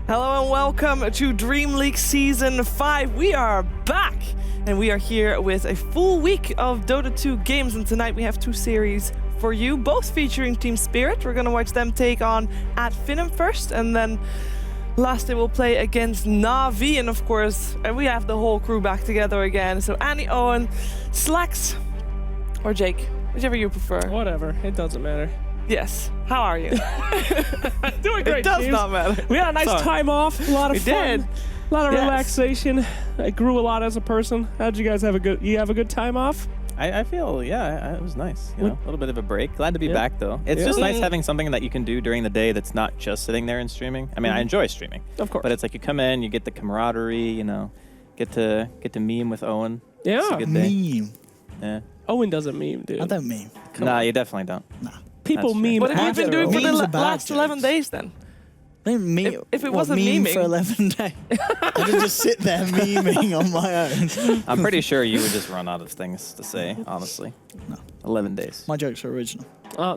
Hello and welcome to DreamLeague Season 5. We are back and we are here with a full week of Dota 2 games, and tonight we have two series for you, both featuring Team Spirit. We're going to watch them take on at Finham first, and then last they will play against Na'Vi, and of course we have the whole crew back together again. So Annie, Owen, Slacks, or Jake, whichever you prefer. Whatever, it doesn't matter. Yes. How are you? Doing great, It does James. not matter. We had a nice time off, a lot of fun, did. a lot of Yes. relaxation. I grew a lot as a person. How'd you guys have a good? You have a good time off? I feel, yeah, it was nice. You know, a little bit of a break. Glad to be Yeah. back, though. It's Yeah. just nice having something that you can do during the day that's not just sitting there and streaming. I mean, I enjoy streaming, Of course. but it's like you come in, you get the camaraderie, you know, get to meme with Owen. It's a Yeah. good day. Meme. Yeah. Owen doesn't meme, dude. I don't meme. Nah, you definitely don't. People That's true. meme. What have you been after doing for Owen. the Memes are bad last 11 jokes. days then? I don't meme. If it what, wasn't meme memeing. for 11 days. I could just sit there memeing on my own. I'm pretty sure you would just run out of things to say, honestly. No. 11 days. My jokes are original.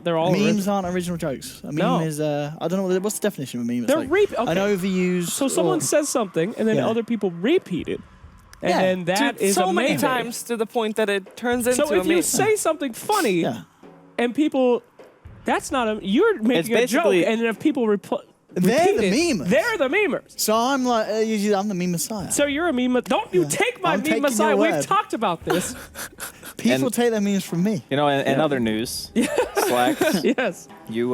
They're all Memes original. aren't original jokes. A meme No. is, I don't know, what's the definition of a meme? It's They're like okay. an overused... So someone says something, and then Yeah. other people repeat it, and Yeah. then that Dude, is so a many meme. times to the point that it turns into So if a you meme. say something funny, Yeah. and people, that's not a. You're making a joke, basically- and then if people repeat They're the it, memers. They're the memers. So I'm like, usually I'm the meme messiah. So you're a meme. Don't you take my I'm meme taking messiah? your We've word. talked about this. People And- take their memes from me. You know, in other news, Slacks, Yes, you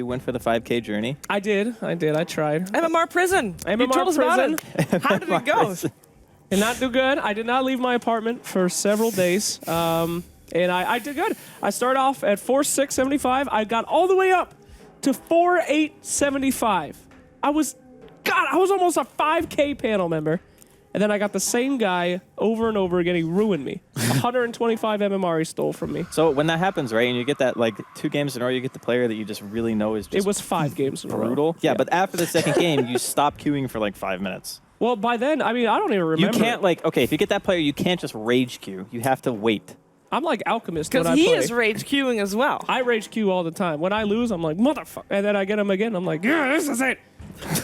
went for the 5K journey. I did. I tried. MMR prison. You MMR told us about prison. it. How did it go? Did not do good. I did not leave my apartment for several days. And I did good. I started off at 4,675. I got all the way up to 4,875. I was almost a 5K panel member. And then I got the same guy over and over again. He ruined me. 125 MMR he stole from me. So when that happens, right, and you get that, like, 2 games in a row, you get the player that you just really know is just It was 5 games in a row. brutal. Yeah, but after the second game, you stop queuing for like 5 minutes. Well, by then, I mean, I don't even You remember. can't, like, okay, if you get that player, you can't just rage queue. You have to wait. I'm like Alchemist when Because I he play. is rage queuing as well. I rage queue all the time. When I lose, I'm like, motherfucker. And then I get him again. I'm like, yeah, this is it.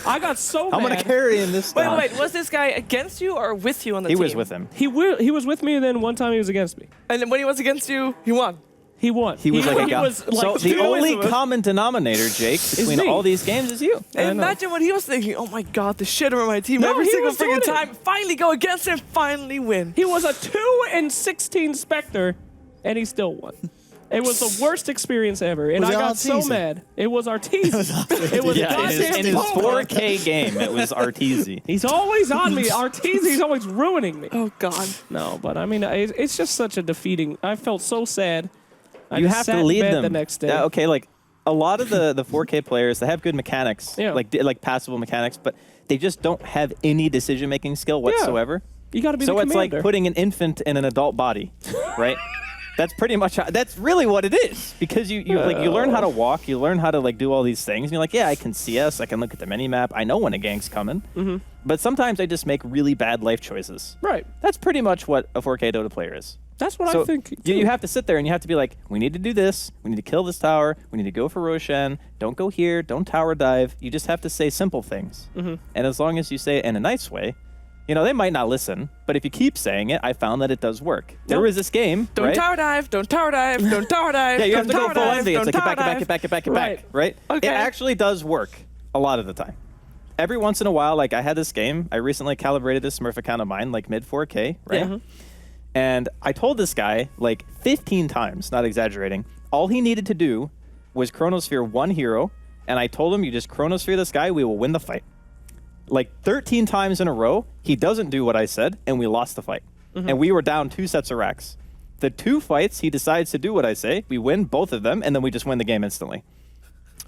I got so I'm mad. going to carry him this Wait, time. was this guy against you or with you on the He team? was with him. He was with me, and then one time he was against me. And then when he was against you, he won. He won. He was like a guy. was like So the two only of us. common denominator, Jake, between me. all these games is you. I know. Imagine what he was thinking. Oh my god, the shit over my team No, every he single was doing freaking it. time. Finally go against him, finally win. He was a 2-16 Spectre, and he still won. It was the worst experience ever, and Was I it got so Arteezy? mad. It was Arteezy. It was Yeah, in his, goddamn in his Polar. 4K game, it was Arteezy. He's always on me. Arteezy's always ruining me. Oh god. No, but I mean, it's just such a defeating. I felt so sad. I You just have sat to in lead bed them. the next day. Yeah, okay, like a lot of the 4K players, they have good mechanics, Yeah. like passable mechanics, but they just don't have any decision-making skill whatsoever. You got to be So the it's commander. like putting an infant in an adult body, right? That's pretty much that's really what it is, because you learn how to walk, you learn how to like do all these things. And you're like, yeah, I can CS, I can look at the mini map, I know when a gang's coming. But sometimes I just make really bad life choices. Right. That's pretty much what a 4K Dota player is. That's what So I think. you have to sit there and you have to be like, we need to do this, we need to kill this tower, we need to go for Roshan, don't go here, don't tower dive. You just have to say simple things. And as long as you say it in a nice way, you know, they might not listen, but if you keep saying it, I found that it does work. There was this game, Don't right? tower dive, don't tower dive, don't tower dive. Yeah, you have to don't go tower full dive, envy. It's don't like get tower back, dive. get back, get back, get Right. back, right? Okay. It actually does work a lot of the time. Every once in a while, like I had this game, I recently calibrated this Smurf account of mine, like mid 4K, right? Yeah. And I told this guy like 15 times, not exaggerating, all he needed to do was Chronosphere one hero, and I told him, you just Chronosphere this guy, we will win the fight. Like 13 times in a row, he doesn't do what I said, and we lost the fight. And we were down 2 sets of racks. The 2 fights, he decides to do what I say, we win both of them, and then we just win the game instantly.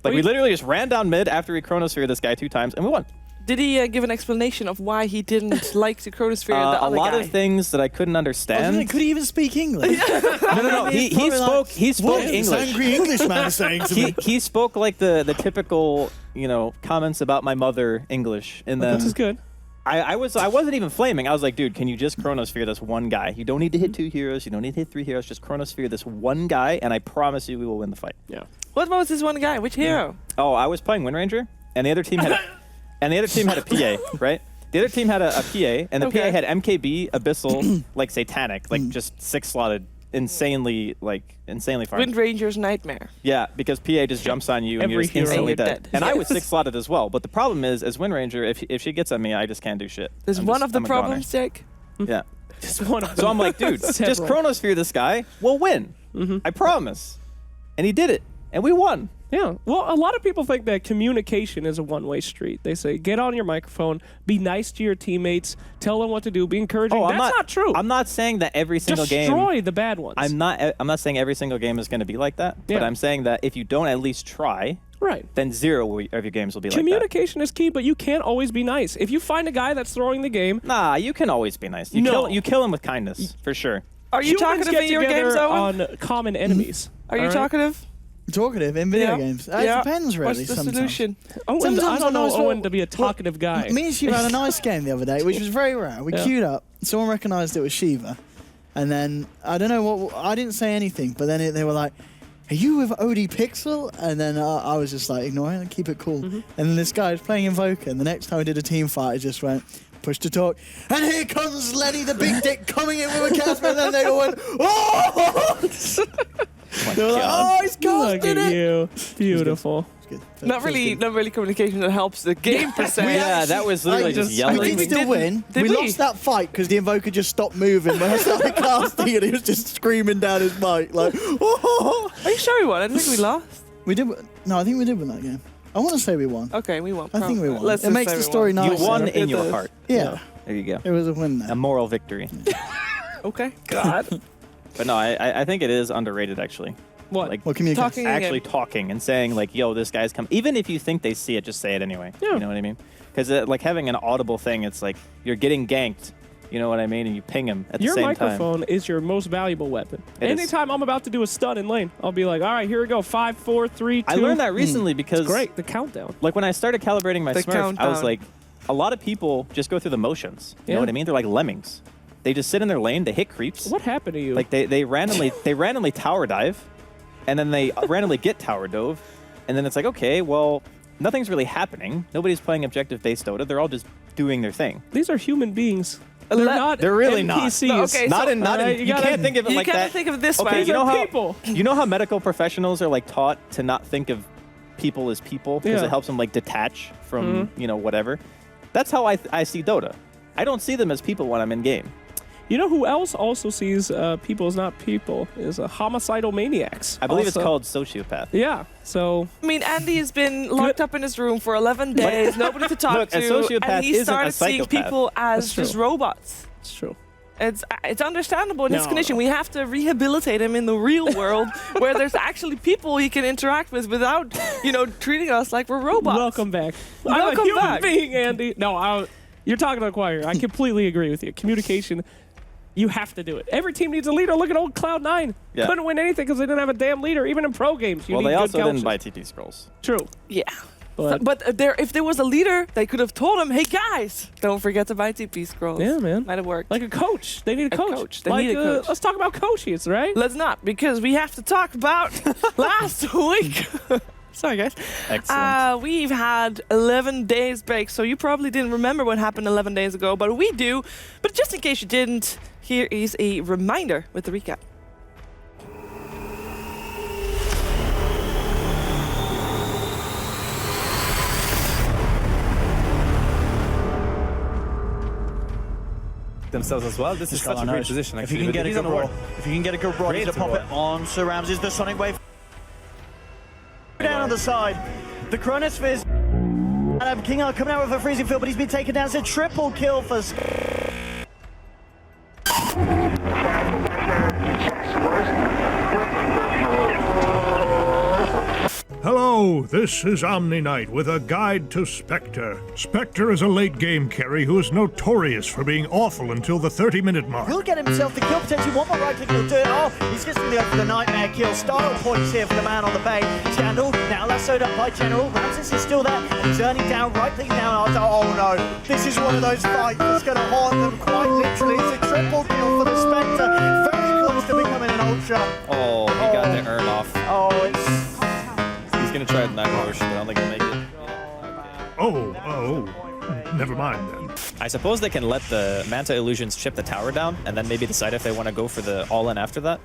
Like, we literally just ran down mid after we Chronosphere this guy 2 times, and we won. Did he give an explanation of why he didn't like to Chronosphere the A other lot guy? of things that I couldn't understand. Could he even speak English? No. He spoke What is this English. angry Englishman saying to me? He spoke like the typical, you know, comments about my mother English, and then This is good. I wasn't even flaming. I was like, dude, can you just Chronosphere this one guy? You don't need to hit 2 heroes. You don't need to hit 3 heroes. Just Chronosphere this one guy, and I promise you we will win the fight. Yeah. What was this one guy? Which hero? Oh, I was playing Wind Ranger, and the other team had and the other team had a PA, right? The other team had a PA, and the PA had MKB, Abyssal, like Satanic, like just 6-slotted, insanely far. Wind Ranger's nightmare. Yeah, because PA just jumps on you and Every you're just hero. instantly And you're dead. dead. And I was 6-slotted as well. But the problem is, as Wind Ranger, if she gets on me, I just can't do shit. There's I'm one just- of the I'm a goner. problems, Jake. Yeah. Just one of So I'm like, dude, just Several. Chronosphere this guy, we'll win. I promise. And he did it. And we won. Yeah. Well, a lot of people think that communication is a one-way street. They say, get on your microphone, be nice to your teammates, tell them what to do, be encouraging. Oh, That's not true. I'm not saying that every single game. Destroy the bad ones. I'm not saying every single game is going to be like that. But Yeah. I'm saying that if you don't at least try, right. then 0 of your games will be like that. Communication is key, but you can't always be nice. If you find a guy that's throwing the game, Nah, you can always be nice. You No. kill him with kindness, for sure. Are you humans talkative get in your together games, Owen? on common enemies. Are you all right? talkative? Talkative in video Yeah. games. Yeah. It depends, really. What's the sometimes. solution? Owen, Sometimes I don't know it's what- Owen to be a talkative guy. Me and Shiva had a nice game the other day, which was very rare. We queued up. Someone recognized it was Shiva. And then, I don't know what, I didn't say anything, but then they were like, are you with OD Pixel? And then I was just like, ignore it, keep it cool. And then this guy was playing Invoker, and the next time we did a team fight, I just went, push to talk. And here comes Lenny the Big Dick coming in with a cast, and then they all went, oh! They were like, oh, he's Look casted at it! you. Beautiful. It's good. Not Feels good. really communication that helps the game per se. Yeah, that was literally just yelling. We did still win. Did we we? lost that fight because the Invoker just stopped moving when I started casting and he was just screaming down his mic like, oh. Are you sure we won? I think we lost. We did. No, I think we did win that game. I want to say we won. Okay, we won. I think we won. Let's It just makes say the we story won. nice. You won It in your does. heart. Yeah, There you go. it was a win A there. moral victory. Okay. God. But no, I think it is underrated, actually. What? Like, Well, communication. Talking actually again. talking and saying, like, yo, this guy's coming. Even if you think they see it, just say it anyway. Yeah. You know what I mean? Because, like, having an audible thing, it's like you're getting ganked. You know what I mean? And you ping him at Your the same time. microphone is your most valuable weapon. It is. Anytime I'm about to do a stun in lane, I'll be like, all right, here we go. 5, 4, 3, 2. I learned that recently because, Great, the countdown. like, when I started calibrating my The Smurf, I was countdown. like, a lot of people just go through the motions. You know Yeah. what I mean? They're like lemmings. They just sit in their lane, they hit creeps. What happened to you? Like they randomly tower dive, and then they randomly get tower dove, and then it's like, okay, well, nothing's really happening. Nobody's playing objective-based Dota. They're all just doing their thing. These are human beings. They're not They're really not. NPCs. No, okay, Not so- in. you You gotta- can't think of it You like gotta that. think of it this Okay, way. you know They're how people. you know how medical professionals are like taught to not think of people as people because Yeah. it helps them like detach from whatever. That's how I see Dota. I don't see them as people when I'm in game. You know who else also sees people as not people is homicidal maniacs. I believe it's Also. called sociopath. Yeah. So I mean, Andy has been locked up in his room for 11 days, nobody to talk Look, to, a sociopath and he isn't a started seeing psychopath. people as That's just true. robots. it's true. It's understandable in his No. condition. We have to rehabilitate him in the real world where there's actually people he can interact with without, treating us like we're robots. Welcome back. I'm a Welcome human back. being, Andy. No, you're talking to the choir. I completely agree with you. Communication, you have to do it. Every team needs a leader. Look at old Cloud9. Yeah. Couldn't win anything because they didn't have a damn leader. Even in pro games, you Well, need they good also coaches. didn't buy TT scrolls. True. Yeah. But, But if there was a leader, they could have told him, hey guys, don't forget to buy TP scrolls. yeah, man. Might have worked. Like a coach. They need a A coach. coach. They Like, need a coach. Let's talk about coaches, right? Let's not, because we have to talk about last week. Sorry, guys. Excellent. We've had 11 days break, so you probably didn't remember what happened 11 days ago, but we do. But just in case you didn't, here is a reminder with the recap. themselves as well. This is such a great position, If actually. you can get a He's good on the roll, ward. if you can get a good roll, Great to pop roll. it on Sir Ramses, the Sonic Wave down on the side. The Chronospheres. And King R coming out with a freezing field, but he's been taken down. It's a triple kill for. Hello, this is Omni Knight with a guide to Spectre. Spectre is a late game carry who is notorious for being awful until the 30-minute mark. He'll get himself the kill, potentially one more right click will do it. Oh, he's just going to go for the Nightmare kill. Style points here for the man on the bay. Scandal, now lassoed up by General. Ramses is still there, and turning down, right click down. Oh no, this is one of those fights that's going to haunt them quite literally. It's a triple kill for the Spectre. Very close to becoming an Ultra. Oh, he got the earn off. Oh, it's... He's gonna try the 9 motion, but I don't think he'll make it. Oh, never mind then. I suppose they can let the Manta Illusions chip the tower down and then maybe decide if they want to go for the all-in after that.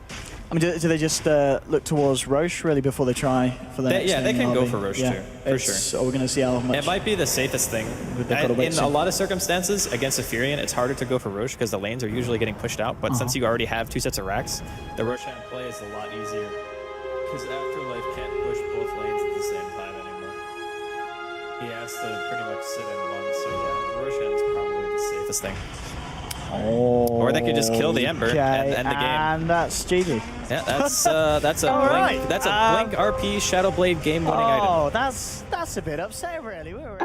I mean, do they just look towards Roche really before they try for the next Yeah, they thing in can go RB? for Roche Yeah, too, for sure. So we're going to see how much. It might be the safest thing. They've got to wait In soon. a lot of circumstances, against Ephirian, it's harder to go for Roche because the lanes are usually getting pushed out. But since you already have 2 sets of racks, the Roshan play is a lot easier. Because Afterlife can't push both lanes at the same time anymore. He has to pretty much sit in one, so yeah, Roshan's probably the safest thing. Or they could just kill the Ember and end the game. And that's GG. Yeah, that's a All blink, right. that's a blink RP Shadowblade game-winning item. Oh, that's a bit upset, really. We were ready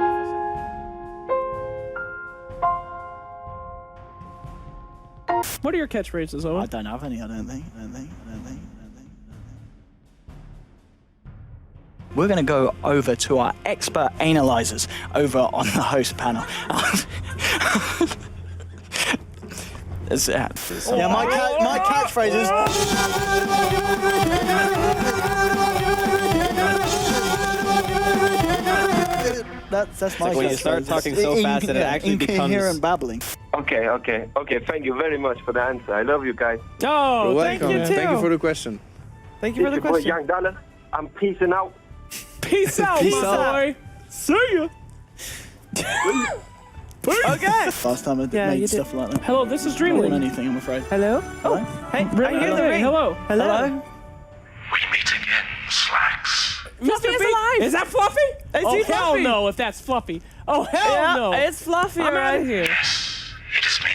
for What are your catchphrases, I Owen? don't have any, I don't think. We're going to go over to our expert analyzers over on the host panel. Yeah, my catchphrases. That's my when you start catchphrases. talking so fast that it actually incoherent becomes... babbling. Okay. Thank you very much for the answer. I love you guys. Oh, You're thank welcome. you too. Thank you for the question. Thank you for It's the your boy question. Young Dallas. I'm peacing out. Peace out, Peace my out. boy. See ya. Okay. Last time I Yeah, you made did. stuff like that. Hello, this is I don't want DreamLeague. anything, I'm afraid. Hello? Hello? Hey, I hear the ring. Hello. Hello? We meet again, Slacks. Fluffy is B? alive. Is that Fluffy? Is Oh, he hell Fluffy? no, if that's Fluffy. Oh, hell Yeah, no. it's Fluffy, I'm out alright. of here. Yes, it is me.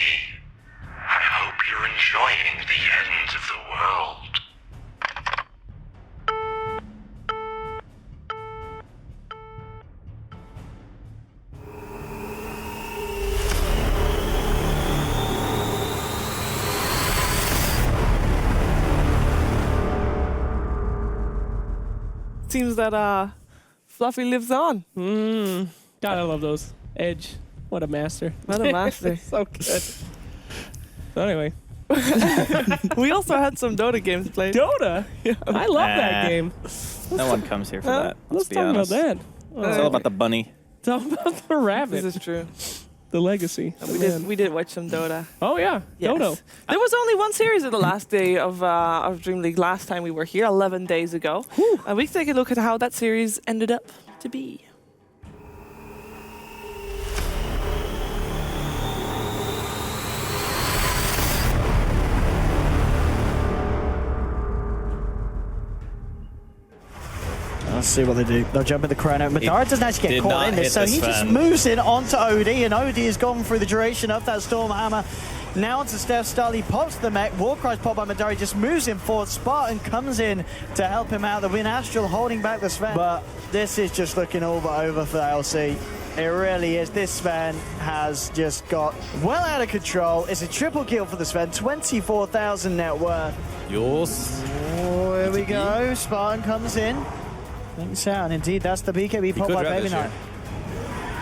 I hope you're enjoying the end of the world. Seems that Fluffy lives on. God, I love those. Edge. What a master. What a master. So good. So anyway, We also had some Dota games played. Dota. I love that game. No one comes here for that. Let's be talk honest. about that. It's all about the bunny. It's all about the rabbit. This is true. The legacy. We did watch some Dota. Oh yeah, Yes. Dodo. There was only one series of the last day of DreamLeague last time we were here, 11 days ago. We can take a look at how that series ended up to be. Let's see what they do. They'll jump in the chrono. Madara doesn't actually get did caught not in this, hit so this he just fan. moves in onto Odie, and Odie has gone through the duration of that Storm Hammer. Now onto Steph Starly, pops the mech. Warcry's popped by Madara, just moves him forward. Spartan comes in to help him out. The Win Astral holding back the Sven. But this is just looking all but over for LC. It really is. This Sven has just got well out of control. It's a triple kill for the Sven, 24,000 net worth. Yours. Oh, here we go. Spartan comes in. Thanks out, and indeed, that's the BKB pop could by grab Baby this, Knight.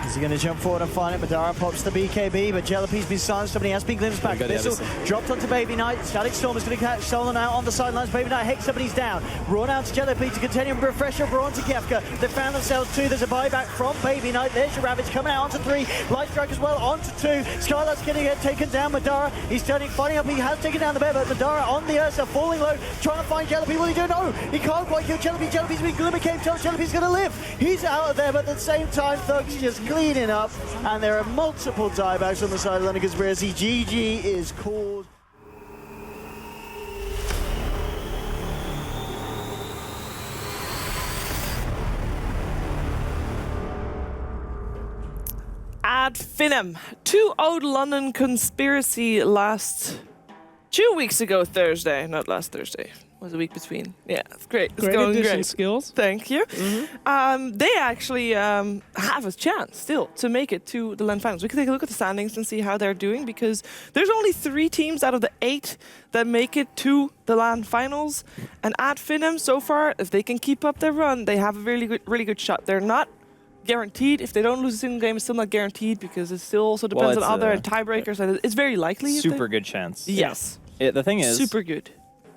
Is he going to jump forward and find it? Madara pops the BKB, but Jellypee's been silenced, but he has been glimpsed back. Got the Missile Edison. dropped onto Baby Knight. Static Storm is going to catch Solon out on the sidelines. Baby Knight hits up and he's down. Run out to Jellype to continue and refresh up. We're on to Kefka. They found themselves 2. There's a buyback from Baby Knight. There's your Ravage coming out onto 3. Light Strike as well onto 2. Skylar's going to get taken down. Madara, he's turning, fighting up. He has taken down the bear, but Madara on the Ursa, falling low, trying to find Jellype. What do you do? No, he can't quite kill Jellype. Jellype's been Glimmer Cave tells Jellype's going to live. He's out of there, but at the same time, Thug's just cleaning up, and there are multiple diebacks on the side of London Conspiracy. GG is called. Ad Finum. 2-0 London Conspiracy last 2 weeks ago Thursday. Not last Thursday. It was a week between. Yeah, it's great. It's Great going addition great. skills. Thank you. They actually have a chance still to make it to the LAN finals. We can take a look at the standings and see how they're doing, because there's only 3 teams out of the 8 that make it to the LAN finals. And Ad Finum, so far, if they can keep up their run, they have a really good shot. They're not guaranteed. If they don't lose a single game, it's still not guaranteed, because it still also depends on it's other tiebreakers. And it's very likely. Super good chance. Yes. The thing is, Super good.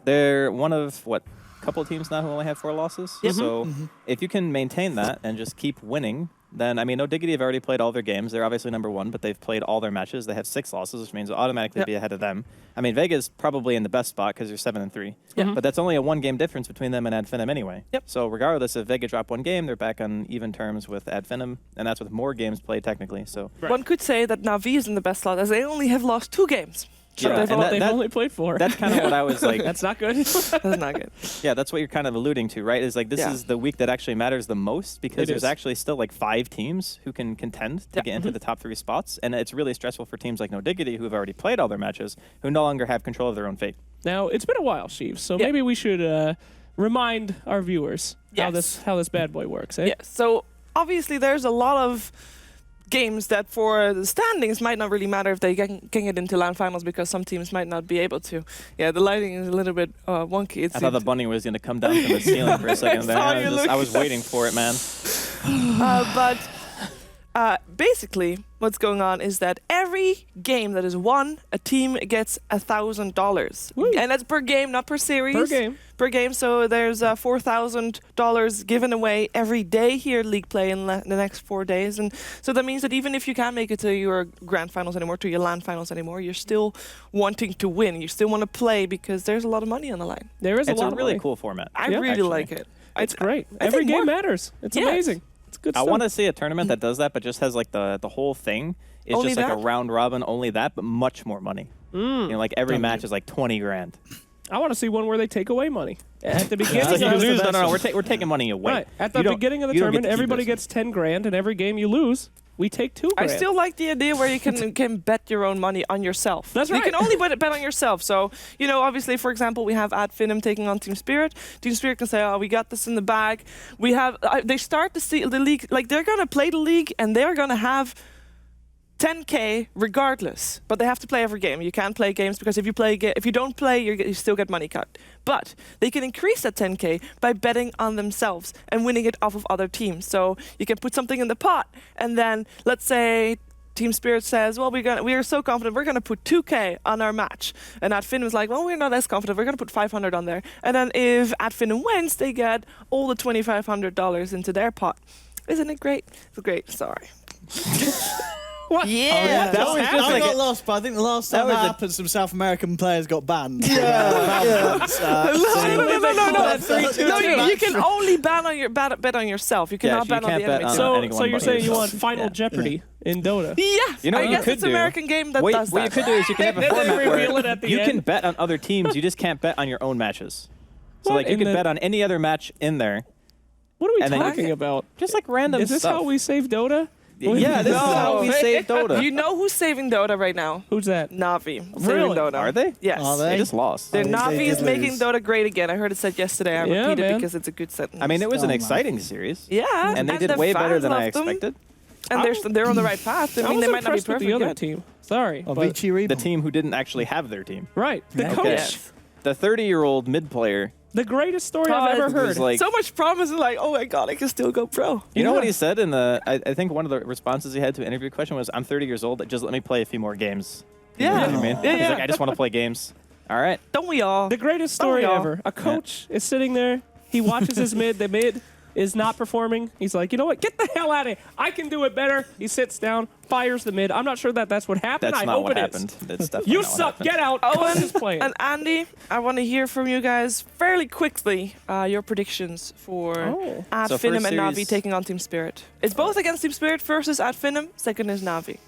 they're one of, what, couple of teams now who only have 4 losses. So if you can maintain that and just keep winning, then, I mean, No Diggity have already played all their games. They're obviously number 1, but they've played all their matches. They have 6 losses, which means they'll automatically be ahead of them. I mean, Vega's probably in the best spot because they're 7-3. But that's only a 1-game difference between them and Adfinem anyway. So regardless, if Vega drop 1 game, they're back on even terms with Adfinem, and that's with more games played technically. So One could say that Na'Vi is in the best slot as they only have lost 2 games. yeah, They've, and they've only played 4. that's kind of what I was like. That's not good. That's not good. Yeah, that's what you're kind of alluding to, right? Is like this is the week that actually matters the most because It there's is. actually still like 5 teams who can contend to get into the top 3 spots, and it's really stressful for teams like No Diggity who have already played all their matches, who no longer have control of their own fate. Now, it's been a while, Sheev, so maybe we should remind our viewers how this bad boy works, eh? Yeah, so obviously there's a lot of games that for the standings might not really matter if they can get into LAN finals because some teams might not be able to. Yeah, the lighting is a little bit wonky. I thought the bunny was going to come down from the ceiling for a second there. Saw you I was waiting for it, man. But basically, what's going on is that every game that is won, a team gets $1,000, and that's per game, not per series. Per game. Per game. So there's $4,000 given away every day here at League Play in the next 4 days, and so that means that even if you can't make it to your grand finals anymore, to your LAN finals anymore, you're still wanting to win. You still want to play because there's a lot of money on the line. There is It's a lot a of really money. cool format. I really actually. like it. It's great. I Every think game more- matters. It's Yes. amazing. It's good I stuff. want to see a tournament that does that, but just has like the whole thing is Only just like a that? round robin, only that, but much more money. You know, like every match is like 20 grand. I want to see one where they take away money. At the beginning, If you of the lose, best- no, we're taking money away. Right. At the You don't- beginning of the you don't get tournament, to keep everybody those. gets 10 grand, and every game you lose, we take 2 I grand. still like the idea where you can bet your own money on yourself. That's right. You can only bet on yourself. So, you know, obviously, for example, we have Adfinem taking on Team Spirit. Team Spirit can say, oh, we got this in the bag. We have, they start the league, like they're going to play the league and they're going to have 10K regardless, but they have to play every game. You can't play games because if you don't play, you still get money cut. But they can increase that 10K by betting on themselves and winning it off of other teams. So you can put something in the pot, and then let's say Team Spirit says, well, we are so confident we're going to put 2K on our match, and Adfinem was like, well, we're not as confident, we're going to put 500 on there. And then if Adfinem wins, they get all the $2,500 into their pot. Isn't it great? It's great. Sorry. What? Yeah, that was just I like got a- lost, but I think the last time that that was a- happened, some South American players got banned. No, you can only bet on yourself. You cannot you bet on can't the bet enemy. on So, anyone So you're but saying you yourself. want Final Jeopardy in Dota? yeah, You know I what you guess could it's an do? American game that What does you that. could do is you can have a Then they format reveal where it at the you can end. bet on other teams. You just can't bet on your own matches. So What like you in can the- bet on any other match in there, What are we And then- talking about? just like random Is this stuff. how we save Dota? Yeah, this is how we save Dota. You know who's saving Dota right now? Who's that? Navi. Really? Saving Dota. Are they? Yes. Are They they? just lost. The They Navi did is making lose. Dota great again. I heard it said yesterday. I Yeah, repeat it man. because it's a good sentence. I mean, it was an Oh, exciting series. yeah, And they did the way better fans than I loved them, expected. And they're on the right path. I I mean, was they might not be impressed with perfect the other yet. team. Sorry, but Avicii Reborn. The team who didn't actually have their team. right, the Yeah. coach, Yes. The 30-year-old mid player. the greatest story Oh, I've ever it heard. was like, So much promise and like, oh my god, I can still go pro. you know what he said in the? I think one of the responses he had to an interview question was, "I'm 30 years old. Just let me play a few more games." Yeah. You know what I mean? Yeah, He's yeah. like, I just want to play games. All right. Don't we all? The greatest story y'all. ever. A coach is sitting there. He watches his mid. The mid is not performing. He's like, you know what? Get the hell out of here. I can do it better. He sits down, fires the mid. I'm not sure that's what happened. That's I not hope what it is. happened. That's definitely You not what suck. happened. Get out. Coach is playing. And Andy, I want to hear from you guys fairly quickly your predictions for Oh. So Adfinem first and Navi series- taking on Team Spirit. It's both against Team Spirit versus Adfinem. Second is Navi.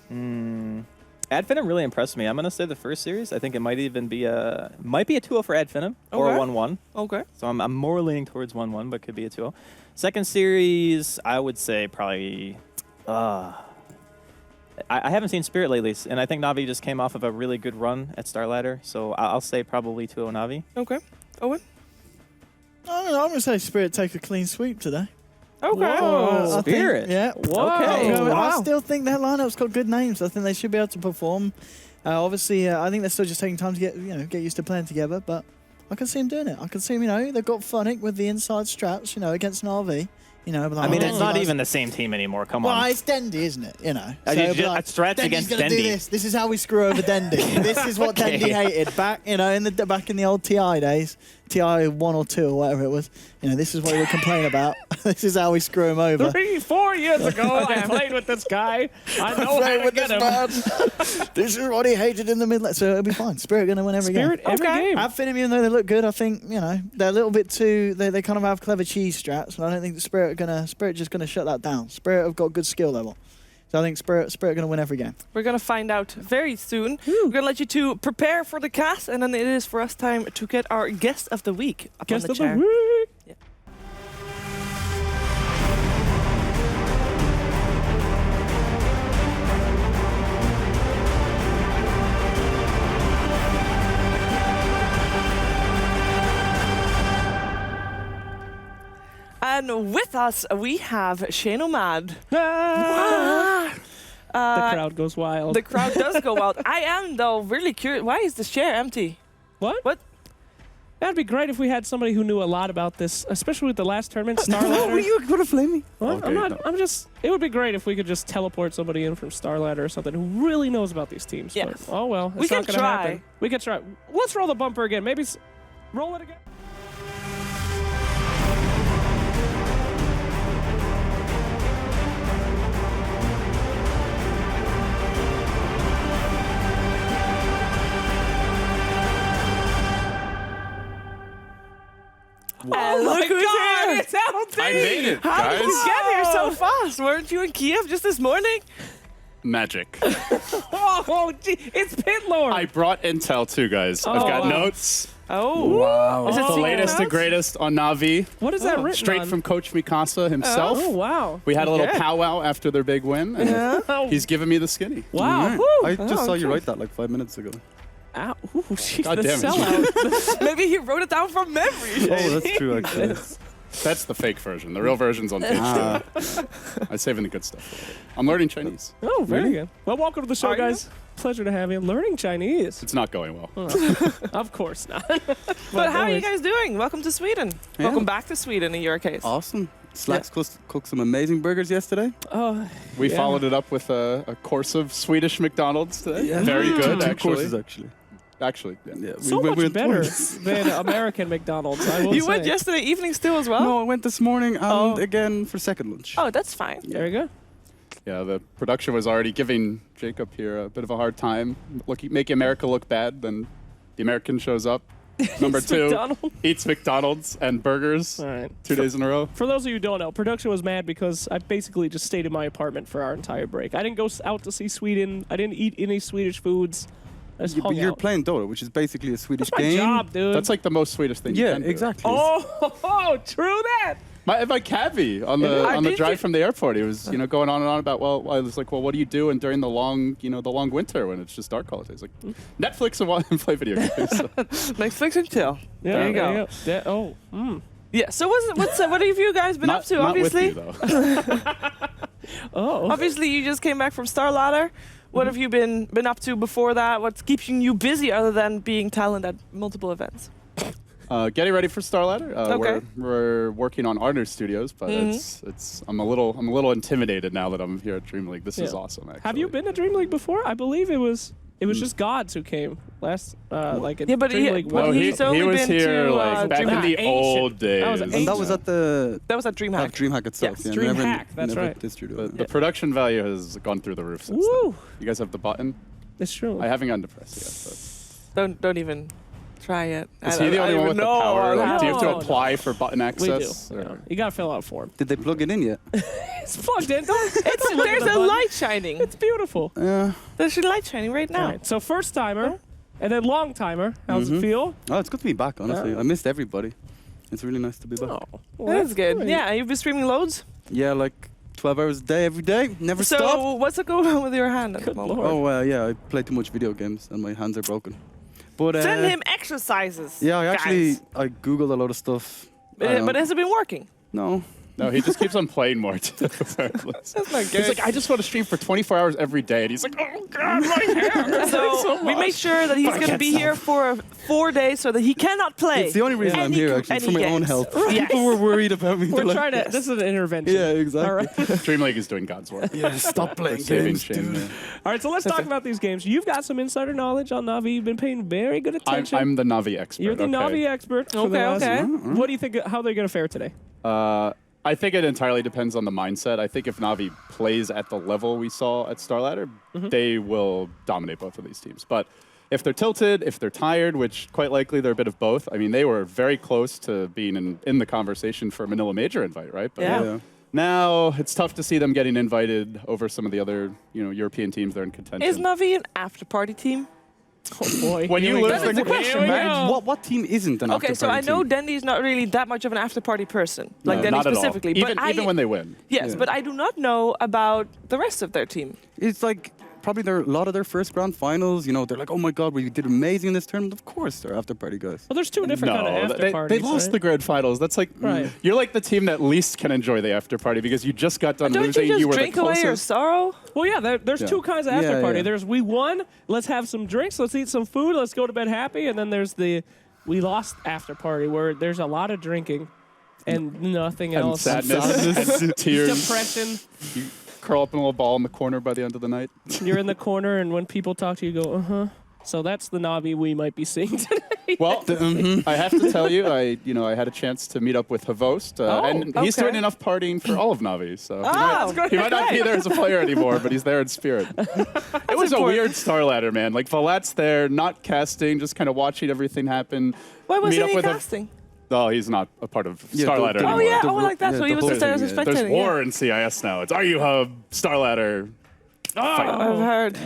Adfinem really impressed me. I'm gonna say the first series. I think it might even be a 2-0 for Adfinem or a Okay. 1-1. Okay. So I'm more leaning towards 1-1, but could be a 2-0. Second series, I would say probably. I haven't seen Spirit lately, and I think Navi just came off of a really good run at Starladder, so I'll say probably 2-0 Navi. Okay. Owen. I'm going to say Spirit take a clean sweep today. Okay. Whoa. I think- Spirit. yeah. Okay. I Wow. still think that lineup's got good names. I think they should be able to perform. Obviously, I think they're still just taking time to get used to playing together. But I can see him doing it. I can see him, they've got Funnick with the inside straps, against an RV. Like, I mean, it's not even the same team anymore. Come on. Well, it's Dendy, isn't it? Strats against Dendy's gonna do Dendy. this is how we screw over Dendy. This is what Dendy hated back, back in the old TI days, TI 1 or 2 or whatever it was. This is what we would complain about. This is how we screw him over. 3-4 years ago, I played with this guy. I know how to get him. This is what he hated in the mid. So it'll be fine. Spirit gonna win every game. Every game. Outfit him, even though they look good, I think they're a little bit too. They kind of have clever cheese straps, and I don't think the Spirit just gonna shut that down. Spirit have got good skill level. So I think Spirit gonna win every game. We're gonna find out very soon. We're gonna let you two prepare for the cast, and then it is for us time to get our guest of the week up on the chair. Guest of the week. Yeah. And with us, we have Shane O'Mad. The crowd goes wild. The crowd does go wild. I am, though, really curious. Why is this chair empty? What? What? That'd be great if we had somebody who knew a lot about this, especially with the last tournament, Starladder. Were you gonna flame me? Well, I'm just. It would be great if we could just teleport somebody in from Starladder or something who really knows about these teams. Yes. But, oh well, We it's not can gonna try. happen. We can try. Let's roll the bumper again. Maybe roll it again. Oh my look who's God, here! it's LT! I made it, How did you guys. get here so fast? Weren't you in Kiev just this morning? Magic. Oh, gee, it's Pit Lord. I brought intel too, guys. I've got wow. notes. Oh. Wow. Is it The secret latest and notes? greatest on Navi. What is that written Straight on? from Coach Mikasa himself. Oh wow. We had a little Okay. powwow after their big win. And Yeah. he's giving me the skinny. Wow. Woo. I just saw you okay. write that like 5 minutes ago. Ow. Ooh, she's God the damn it. sellout. Maybe he wrote it down from memory. Oh, that's true, actually. That's the fake version. The real version's on page 2. I'm saving the good stuff for later. I'm learning Chinese. Oh, very good. Well, welcome to the show, Are you? guys. Pleasure to have you. Learning Chinese. It's not going well. Of course not. But how are you guys doing? Welcome to Sweden. Yeah. Welcome back to Sweden in your case. Awesome. Slacks cooked some amazing burgers yesterday. Oh, We yeah. followed it up with a course of Swedish McDonald's today. Very good, Two actually. courses, actually. Actually, yeah. Yeah, So we much went better twice. than American McDonald's, I will You say. went yesterday evening still as well? No, I went this morning and Oh. again for second lunch. Oh, that's fine. Very good. Yeah, the production was already giving Jacob here a bit of a hard time, making America look bad. Then the American shows up, number 2, McDonald's. eats McDonald's and burgers All right. 2 days in a row. For those of you who don't know, production was mad because I basically just stayed in my apartment for our entire break. I didn't go out to see Sweden. I didn't eat any Swedish foods. I just Yeah, but hung you're out. playing Dota, which is basically a Swedish That's my game. job, dude. That's like the most Swedish thing you Yeah, can do. exactly. Oh, true that. My cabbie on I the did drive you- from the airport, he was going on and on about, well, I was like, well, what are you doing during the long winter when it's just dark all the day? He's like, Netflix and play video games. So. Netflix and chill. Yeah, There you go. Yeah, oh, Yeah. So what have you guys been up to? Not Obviously, with you, though. obviously you just came back from Starladder. What have you been up to before that? What's keeping you busy other than being talent at multiple events? Getting ready for Starladder. Okay. We're working on Arner Studios, but it's I'm a little intimidated now that I'm here at DreamLeague. This is Yeah. awesome. Actually. have you been to DreamLeague before? I believe it was just Gods who came last, like at Yeah, but DreamLeague. Well, No, he's only he was been here to, like back in DreamHack. the Ancient. old days. That was And that was at the That was at DreamHack. DreamHack itself. Yes, yeah, DreamHack, that's never right. This studio. The production value has gone through the roof since Woo! then. You guys have the button. It's true. I haven't gotten depressed yet. Don't even try it. But is he the only one with the power? Like, do you have to No, apply for button we do. access? Yeah. or- You gotta fill out a form. Did they plug it in yet? It's plugged in. There's a light shining. It's beautiful. Yeah. There's a light shining right now. All right, so first timer, and then long timer. How's it feel? Oh, it's good to be back, honestly. I missed everybody. It's really nice to be back. Oh, well, That's good. great. Yeah, you've been streaming loads. Yeah, like 12 hours a day, every day. Never So stop. what's going on with your hand at the Good moment? lord. Oh, yeah, I play too much video games and my hands are broken. But Send him exercises. Yeah, I guys. Googled a lot of stuff. I don't But know. has it been working? No, No, he just keeps on playing more. That's not good. He's like, I just want to stream for 24 hours every day. And he's like, oh, God, my hair. So we made sure that he's going to be here for 4 days so that he cannot play. It's the only reason I'm here, actually, for my own health. People were worried about me. We're trying to. This is an intervention. Yeah, exactly. All right. DreamLeague is doing God's work. Yeah, stop playing Saving games, Shane, dude. yeah. All right, so let's talk about these games. You've got some insider knowledge on Navi. You've been paying very good attention. I'm the Navi expert. You're the Navi expert. Okay. What do you think? How they're going to fare today? I think it entirely depends on the mindset. I think if Navi plays at the level we saw at StarLadder, they will dominate both of these teams. But if they're tilted, if they're tired, which quite likely they're a bit of both. I mean, they were very close to being in the conversation for a Manila Major invite, right? But Yeah. now it's tough to see them getting invited over some of the other European teams that are in contention. Is Navi an after-party team? Oh boy! When you lose, That's the question, Here we man. go. What team isn't an Okay, so I after-party know team? Dendy's not really that much of an after-party person, like No, Dendy not at all. specifically. Even when they win. Yes, but I do not know about the rest of their team. It's like probably a lot of their first grand finals. You know, they're like, oh my God, we did amazing in this tournament. Of course, they're after-party guys. Well, there's two different kind of after they parties. lost right? the grand finals. That's like Right. you're like the team that least can enjoy the after party because you just got done Don't losing. you just were drink the away your closest. sorrow? Well, yeah, there's two kinds of after Yeah, party. yeah. There's we won, let's have some drinks, let's eat some food, let's go to bed happy, and then there's the we lost after party where there's a lot of drinking and nothing And else. sadness, and tears. Depression. You curl up in a little ball in the corner by the end of the night. You're in the corner, and when people talk to you, you go, uh-huh. So that's the Navi we might be seeing today. Well, I have to tell you, I had a chance to meet up with Havost, and he's okay. doing enough partying for all of Navi. So Oh, he might not be there as a player anymore, but he's there in spirit. It was a weird StarLadder, man. Like Valat's there, not casting, just kind of watching everything happen. Why wasn't Meet up he with casting? Oh, he's not a part of Yeah, StarLadder the- Oh anymore. yeah, The like that. So he was just there as a there's spectator. There's war in CIS now. It's Are You Hub, StarLadder. I've heard.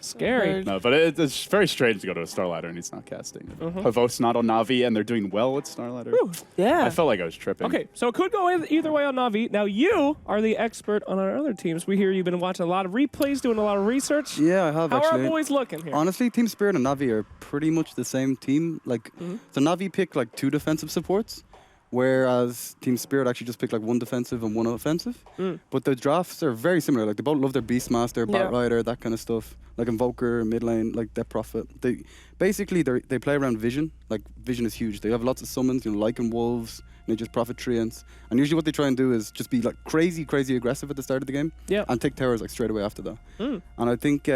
Scary. No, but it's very strange to go to a StarLadder and he's not casting. Havost's not on Navi, and they're doing well at StarLadder. Yeah. I felt like I was tripping. Okay, so it could go either way on Navi. Now, you are the expert on our other teams. We hear you've been watching a lot of replays, doing a lot of research. Yeah, I have How actually. are our boys looking here? Honestly, Team Spirit and Navi are pretty much the same team. Like, so Navi picked like 2 defensive supports, whereas Team Spirit actually just picked like 1 defensive and 1 offensive. But the drafts are very similar. Like, they both love their Beastmaster, Batrider, that kind of stuff. Like Invoker, mid lane, like Death Prophet. They basically they play around Vision. Like, Vision is huge. They have lots of summons, Lycan Wolves, Nature's Prophet Treants. And usually what they try and do is just be like crazy aggressive at the start of the game. Yeah. And take towers like straight away after that. And I think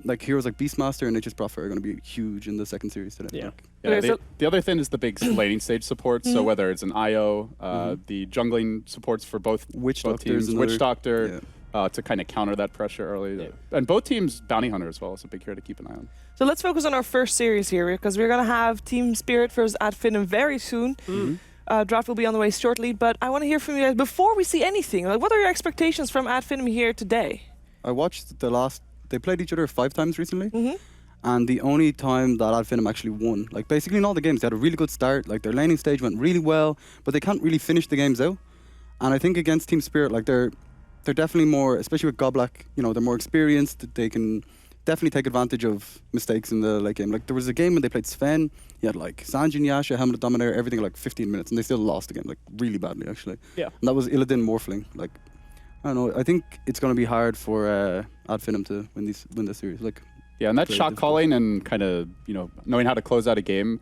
like heroes like Beastmaster and Nature's Prophet are going to be huge in the second series today. Yeah. Like, Yeah, Okay, so- the other thing is the big laning stage support. So whether it's an IO, the jungling supports for both Witch both Doctor is teams, Witch another- Doctor, to kind of counter that pressure early. And both teams, Bounty Hunter as well, is a big hero to keep an eye on. So let's focus on our first series here because we're gonna have Team Spirit versus Adfinem very soon. Draft will be on the way shortly, but I want to hear from you guys before we see anything. Like, what are your expectations from Adfinem here today? I watched they played each other 5 times recently. And the only time that Adfinem actually won, like basically in all the games, they had a really good start. Like their laning stage went really well, but they can't really finish the games out. And I think against Team Spirit, like they're definitely more, especially with Goblak, they're more experienced. They can definitely take advantage of mistakes in the late game. Like there was a game when they played Sven, he had like Sanjin, Yasha, Helmet Dominator, everything in like 15 minutes, and they still lost the game, like really badly actually. Yeah. And that was Illidan Morphling. Like, I don't know, I think it's going to be hard for Adfinem to win this series. Like, Yeah, and that very shot difficult. calling and kind of, knowing how to close out a game.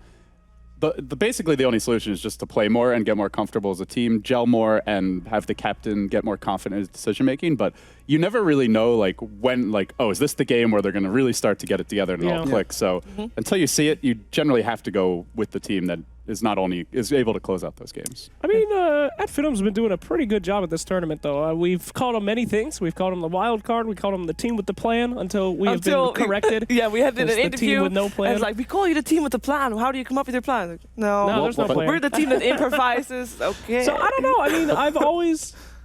Basically, the only solution is just to play more and get more comfortable as a team, gel more, and have the captain get more confident in his decision making. But you never really know, like when, like, oh, is this the game where they're going to really start to get it together and it all click? So until you see it, you generally have to go with the team that is able to close out those games. I mean, Adfinem's been doing a pretty good job at this tournament, though. We've called them many things. We've called them the wild card. We called them the team with the plan until we have been corrected. Yeah, we had as an the interview. team with no plan. And it's like, we call you the team with the plan. How do you come up with your plan? Like, No, there's no plan. We're the team that improvises. Okay. So I don't know. I mean,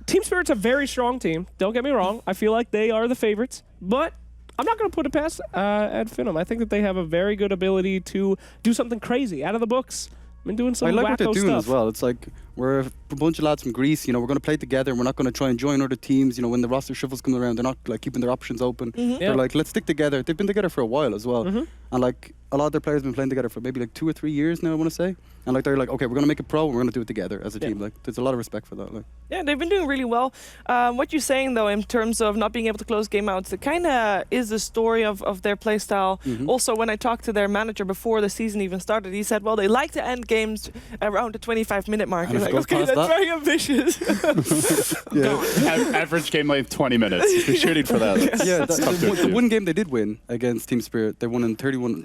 Team Spirit's a very strong team. Don't get me wrong. I feel like they are the favorites, but I'm not going to put it past Adfinem. I think that they have a very good ability to do something crazy out of the books. Been doing some I like what wacko they're doing stuff. as well. It's like We're a bunch of lads from Greece. You know, we're going to play together. We're not going to try and join other teams. You know, when the roster shuffles come around, they're not like keeping their options open. Yeah. They're like, let's stick together. They've been together for a while as well, and like a lot of their players have been playing together for maybe like 2 or 3 years now, I want to say. And like they're like, okay, we're going to make it pro and we're going to do it together as a team. Like there's a lot of respect for that. Like. Yeah, they've been doing really well. What you're saying, though, in terms of not being able to close game outs, it kind of is the story of their play style. Also, when I talked to their manager before the season even started, he said, well, they like to end games around the 25-minute mark. And You're if like, it goes okay, past that's that- very ambitious. Average game length 20 minutes. If you're shooting for that. Yeah, That's tough to the achieve. one game they did win against Team Spirit, they won in 31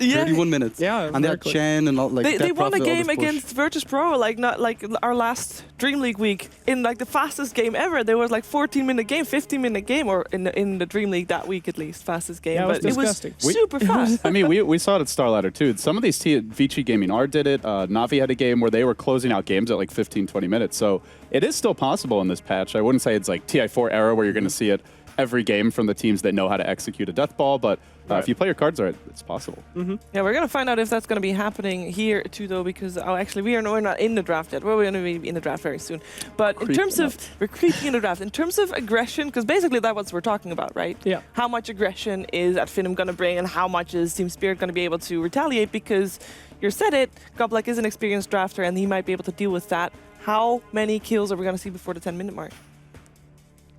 minutes. Yeah, and they very had quick. Chen and all, like They Dead won a Prophet, all game this push. against Virtus Pro, like not like our last DreamLeague week, in like the fastest game ever. There was like 14-minute game, 15-minute game, or in the DreamLeague that week at least, fastest game. Yeah, it was but it was disgusting. super fast. I mean, we saw it at Starladder too. Some of these Vici Gaming R did it. Navi had a game where they were closing out games at like 15, 20 minutes. So it is still possible in this patch. I wouldn't say it's like TI4 era where you're going to see it every game from the teams that know how to execute a death ball, but if you play your cards right, it's possible. Yeah, we're gonna find out if that's gonna be happening here too, though, because actually we're not in the draft yet. Well, we're gonna be in the draft very soon. But in terms of we're creeping in the draft, in terms of aggression, because basically that's what we're talking about, right? Yeah. How much aggression is Adfinum gonna bring, and how much is Team Spirit gonna be able to retaliate? Because you said it, Goblek is an experienced drafter, and he might be able to deal with that. How many kills are we gonna see before the 10-minute mark?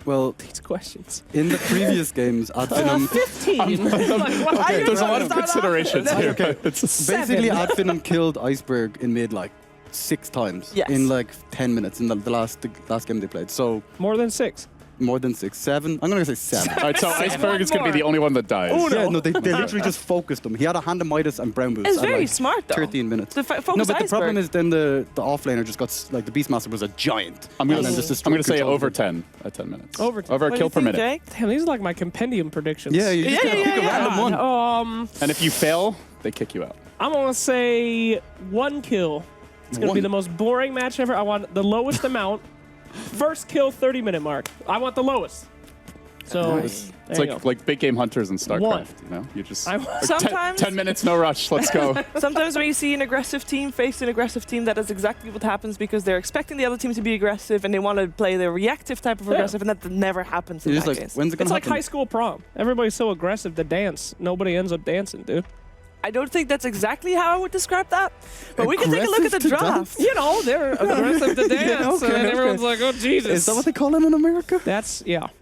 Well, These questions. in the previous games, Adfinum 15. There's a lot of considerations here. Okay. But it's basically Adfinum killed Iceberg in mid like 6 times Yes. in like 10 minutes in the last game they played. So More than 6. more than 6, 7. I'm gonna say 7. all right, so Iceberg is going to be the only one that dies. Yeah, no, they literally just focused him. He had a hand of Midas and brown boots. It's and, very like, smart, though. 13 minutes. To focus No, but the problem Iceberg. is then the offlaner just got like the Beastmaster was a giant. I'm going and then just to destroyed say control. over 10 at 10 minutes. Over 10. Over a What do kill you per think, minute. Jake? Damn, these are like my compendium predictions. Yeah, you just gotta pick a random one. And if you fail, they kick you out. I'm going to say 1 kill. It's going to be One. the most boring match ever. I want the lowest amount. First kill, 30-minute mark. I want the lowest. So, Nice. It's there you go. like big game hunters in StarCraft. One. You know, you just I- like, Sometimes- 10 minutes, no rush. Let's go. Sometimes when you see an aggressive team face an aggressive team, that is exactly what happens, because they're expecting the other team to be aggressive and they want to play the reactive type of aggressive, and that never happens in You're just that like, case. when's it gonna It's like happen? high school prom. Everybody's so aggressive to dance. Nobody ends up dancing, dude. I don't think that's exactly how I would describe that, but we can take a look at the Aggressive to draft. You know, they're aggressive to dance, okay, and everyone's okay. like, oh, Jesus. Is that what they call it in America? That's, yeah.